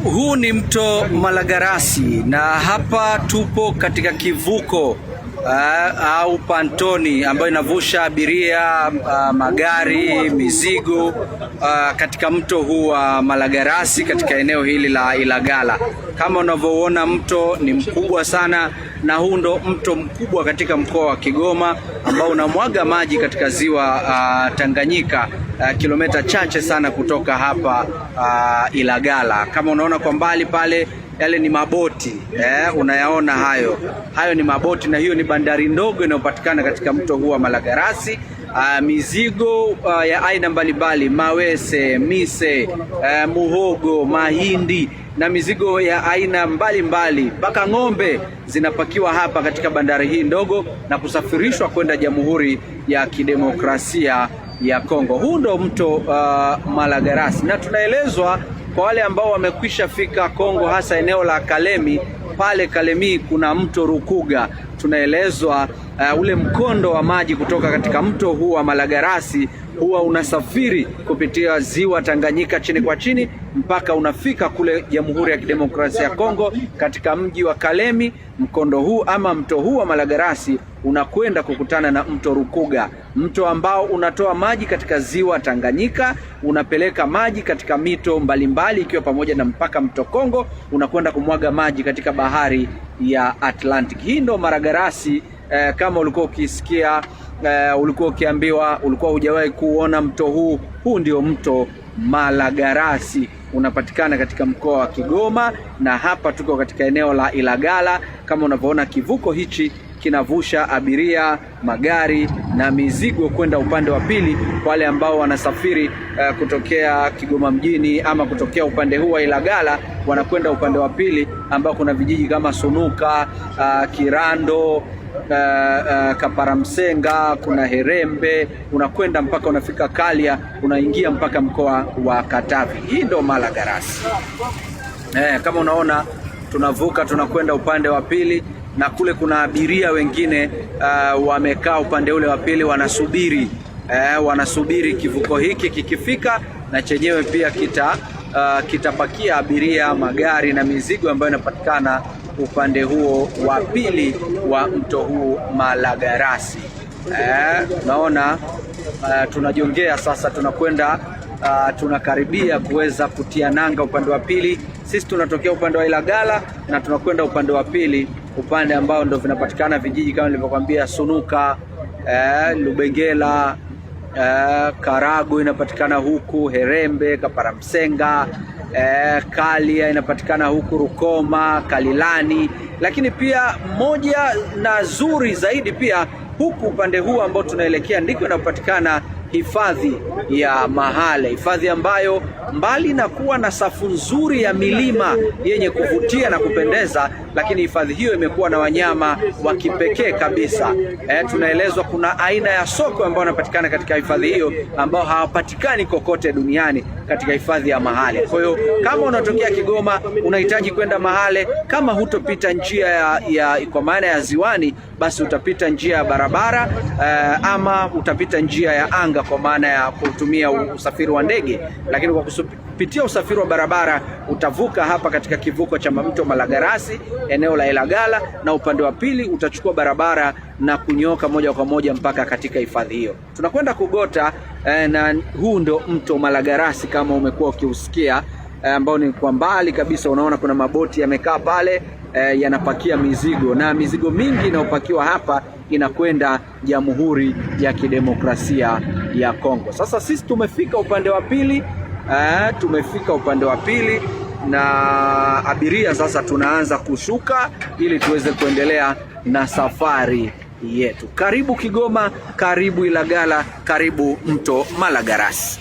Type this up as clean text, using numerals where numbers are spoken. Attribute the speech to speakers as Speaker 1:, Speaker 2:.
Speaker 1: Huu ni mto Malagarasi na hapa tupo katika kivuko au pantoni ambayo inavusha abiria, magari, mizigo katika mto huu wa Malagarasi katika eneo hili la Ilagala. Kama unavyoona mto ni mkubwa sana, na huu ndo mto mkubwa katika mkoa wa Kigoma ambao unamwaga maji katika ziwa Tanganyika, kilomita chache sana kutoka hapa Ilagala. Kama unaona kwa mbali pale, yale ni maboti, unayaona hayo ni maboti, na hiyo ni bandari ndogo inayopatikana katika mto huu wa Malagarasi. Mizigo ya aina mbalimbali, mawese, mise, muhogo, mahindi na mizigo ya aina mbalimbali mpaka ng'ombe zinapakiwa hapa katika bandari hii ndogo na kusafirishwa kwenda Jamhuri ya Kidemokrasia ya Kongo. Huu ndo mto Malagarasi, na tunaelezwa kwa wale ambao wamekwisha fika Kongo, hasa eneo la Kalemi, pale Kalemi kuna mto Rukuga. Tunaelezwa ule mkondo wa maji kutoka katika mto huu wa Malagarasi huwa unasafiri kupitia ziwa Tanganyika chini kwa chini mpaka unafika kule Jamhuri ya Kidemokrasia ya Kongo katika mji wa Kalemi. Mkondo huu ama mto huu wa Malagarasi unakwenda kukutana na mto Rukuga, mto ambao unatoa maji katika ziwa Tanganyika, unapeleka maji katika mito mbalimbali ikiwa pamoja na mpaka mto Kongo, unakwenda kumwaga maji katika bahari ya Atlantic. Hii ndo Malagarasi. Kama ulikuwa ukisikia, ulikuwa ukiambiwa, ulikuwa hujawahi kuona mto huu ndio mto Malagarasi, unapatikana katika mkoa wa Kigoma, na hapa tuko katika eneo la Ilagala. Kama unavyoona, kivuko hichi kinavusha abiria, magari na mizigo kwenda upande wa pili, wale ambao wanasafiri kutokea Kigoma mjini ama kutokea upande huu wa Ilagala wanakwenda upande wa pili ambao kuna vijiji kama Sunuka, Kirando, Kaparamsenga, kuna Herembe, unakwenda mpaka unafika Kalia, unaingia mpaka mkoa wa Katavi. Hii ndo Malagarasi. Kama unaona tunavuka, tunakwenda upande wa pili, na kule kuna abiria wengine wamekaa upande ule wa pili wanasubiri kivuko hiki kikifika, na chenyewe pia kitapakia abiria, magari na mizigo ambayo inapatikana upande huo wa pili wa mto huu Malagarasi. Naona tunajongea sasa, tunakwenda tunakaribia kuweza kutia nanga upande wa pili. Sisi tunatokea upande wa Ilagala na tunakwenda upande wa pili, upande ambao ndo vinapatikana vijiji kama nilivyokuambia, Sunuka, Lubengela, Karago inapatikana huku, Herembe, Kaparamsenga, Kalia inapatikana huku, Rukoma, Kalilani. Lakini pia moja na zuri zaidi pia, huku upande huu ambao tunaelekea ndiko inapatikana hifadhi ya Mahale, hifadhi ambayo mbali na kuwa na safu nzuri ya milima yenye kuvutia na kupendeza, lakini hifadhi hiyo imekuwa na wanyama wa kipekee kabisa. Tunaelezwa kuna aina ya sokwe ambao wanapatikana katika hifadhi hiyo ambao hawapatikani kokote duniani katika hifadhi ya Mahale. Kwa hiyo kama unatokea Kigoma unahitaji kwenda Mahale, kama hutopita njia ya kwa maana ya ziwani, basi utapita njia ya barabara ama utapita njia ya anga kwa maana ya kutumia usafiri wa ndege. Lakini kwa kupitia usafiri wa barabara utavuka hapa katika kivuko cha mto Malagarasi eneo la Ilagala, na upande wa pili utachukua barabara na kunyoka moja kwa moja mpaka katika hifadhi hiyo. Tunakwenda Kugota, na huu ndo mto Malagarasi kama umekuwa ukiusikia, ambao ni kwa mbali kabisa unaona kuna maboti yamekaa pale, yanapakia mizigo, na mizigo mingi inayopakiwa hapa inakwenda Jamhuri ya Kidemokrasia ya Kongo. Sasa sisi tumefika upande wa pili, na abiria sasa tunaanza kushuka ili tuweze kuendelea na safari yetu. Karibu Kigoma, karibu Ilagala, karibu mto Malagarasi.